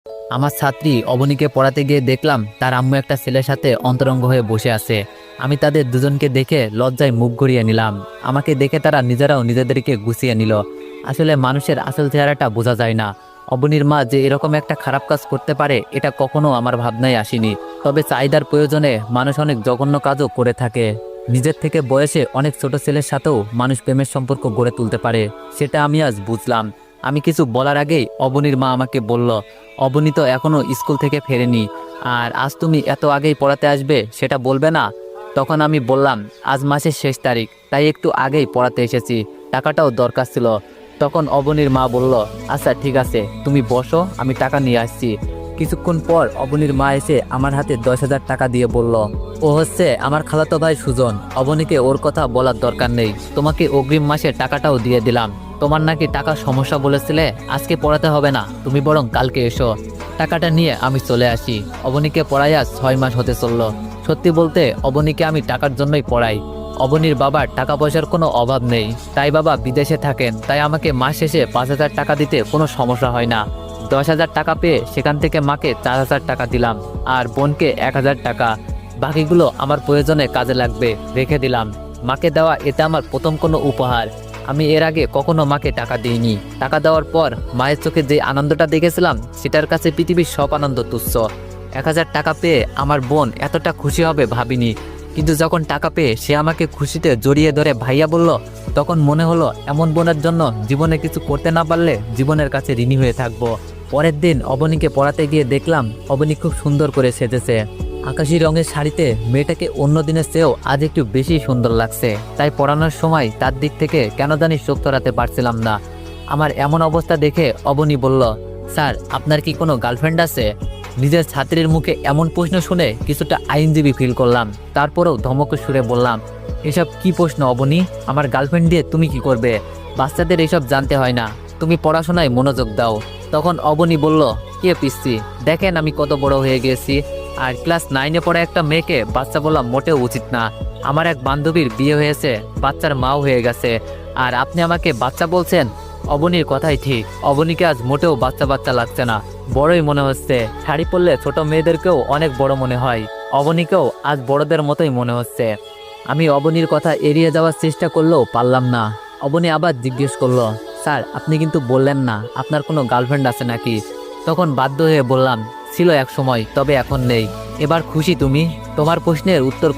আমার ছাত্রী অবনীকে পড়াতে গিয়ে দেখলাম তার আম্মু একটা ছেলের সাথে অন্তরঙ্গ হয়ে বসে আছে। আমি তাদের দুজনকে দেখে লজ্জায় মুখ ঘুরিয়ে নিলাম। আমাকে দেখে তারা নিজেরাও নিজেদেরকে গুছিয়ে নিল। আসলে মানুষের আসল চেহারাটা বোঝা যায় না। অবনীর মা যে এরকম একটা খারাপ কাজ করতে পারে এটা কখনো আমার ভাবনায় আসেনি। তবে চাহিদার প্রয়োজনে মানুষ অনেক জঘন্য কাজও করে থাকে। নিজের থেকে বয়সে অনেক ছোট ছেলের সাথেও মানুষ প্রেমের সম্পর্ক গড়ে তুলতে পারে, সেটা আমি আজ বুঝলাম। আমি কিছু বলার আগেই অবনীর মা আমাকে বলল, অবনী তো এখনো স্কুল থেকে ফেরেনি, আর আজ তুমি এত আগেই পড়াতে আসবে সেটা বলবে না? তখন আমি বললাম, আজ মাসের শেষ তারিখ, তাই একটু আগেই পড়াতে এসেছি, টাকাটাও দরকার ছিল। তখন অবনীর মা বলল, আচ্ছা ঠিক আছে, তুমি বসো, আমি টাকা নিয়ে আসছি। কিছুক্ষণ পর অবনীর মা এসে আমার হাতে 10,000 টাকা দিয়ে বলল, ও হচ্ছে আমার খালাতো ভাই সুজন, অবনীকে ওর কথা বলার দরকার নেই, তোমাকে অগ্রিম মাসে টাকাটাও দিয়ে দিলাম। তোমার নাকি টাকার সমস্যা বলেছিলে, আজকে পড়াতে হবে না, তুমি বরং কালকে এসো। টাকাটা নিয়ে আমি চলে আসি। অবনীকে পড়াই আজ 6 মাস হতে চলল। সত্যি বলতে অবনীকে আমি টাকার জন্যই পড়াই। অবনীর বাবার টাকা পয়সার কোনো অভাব নেই, তাই বাবা বিদেশে থাকেন, তাই আমাকে মাস শেষে 5,000 টাকা দিতে কোনো সমস্যা হয় না। 10,000 টাকা পেয়ে সেখান থেকে মাকে 4,000 টাকা দিলাম, আর বোনকে 1,000 টাকা। বাকিগুলো আমার প্রয়োজনে কাজে লাগবে, রেখে দিলাম। মাকে দেওয়া এটা আমার প্রথম কোনো উপহার। আমি এর আগে কখনো মাকে টাকা দিইনি। টাকা দেওয়ার পর মায়ের চোখে যে আনন্দটা দেখেছিলাম সেটার কাছে পৃথিবীর সব আনন্দ তুচ্ছ। 1,000 টাকা পেয়ে আমার বোন এতটা খুশি হবে ভাবিনি। কিন্তু যখন টাকা পেয়ে সে আমাকে খুশিতে জড়িয়ে ধরে ভাইয়া বলল, তখন মনে হলো এমন বোনের জন্য জীবনে কিছু করতে না পারলে জীবনের কাছে ঋণী হয়ে থাকবো। পরের দিন অবনীকে পড়াতে গিয়ে দেখলাম অবনী খুব সুন্দর করে সেজেছে। আকাশি রঙের শাড়িতে মেয়েটাকে অন্য দিনের চেয়েও আজ একটু বেশি সুন্দর লাগছে। তাই পড়ানোর সময় তার দিক থেকে কেন জানি চোখ সরাতে পারছিলাম না। আমার এমন অবস্থা দেখে অবনী বলল, স্যার আপনার কি কোনো গার্লফ্রেন্ড আছে? নিজের ছাত্রীর মুখে এমন প্রশ্ন শুনে কিছুটা আইনজীবী ফিল করলাম। তারপরেও ধমক সুরে বললাম, এসব কি প্রশ্ন অবনী? আমার গার্লফ্রেন্ড দিয়ে তুমি কি করবে? বাচ্চাদের এসব জানতে হয় না, তুমি পড়াশোনায় মনোযোগ দাও। তখন অবনী বলল, কে পিসি, দেখেন আমি কত বড় হয়ে গেছি, আর ক্লাস 9-এ পড়া একটা মেয়েকে বাচ্চা বলা মোটেও উচিত না। আমার এক বান্ধবীর বিয়ে হয়েছে, বাচ্চার মাও হয়ে গেছে, আর আপনি আমাকে বাচ্চা বলছেন? অবনীর কথাই ঠিক, অবনীকে আজ মোটেও বাচ্চা বাচ্চা লাগছে না, বড়ই মনে হচ্ছে। শাড়ি পরলে ছোট মেয়েদেরকেও অনেক বড় মনে হয়, অবনীকেও আজ বড়দের মতোই মনে হচ্ছে। আমি অবনীর কথা এড়িয়ে যাওয়ার চেষ্টা করলেও পারলাম না। অবনী আবার জিজ্ঞেস করলো, স্যার আপনি কিন্তু বললেন না আপনার কোনো গার্লফ্রেন্ড আছে নাকি? তখন বাধ্য হয়ে বললাম, ছিল এক সময়, তবে এখন নেই। এবার খুশি তুমি? তোমার প্রশ্নের উত্তর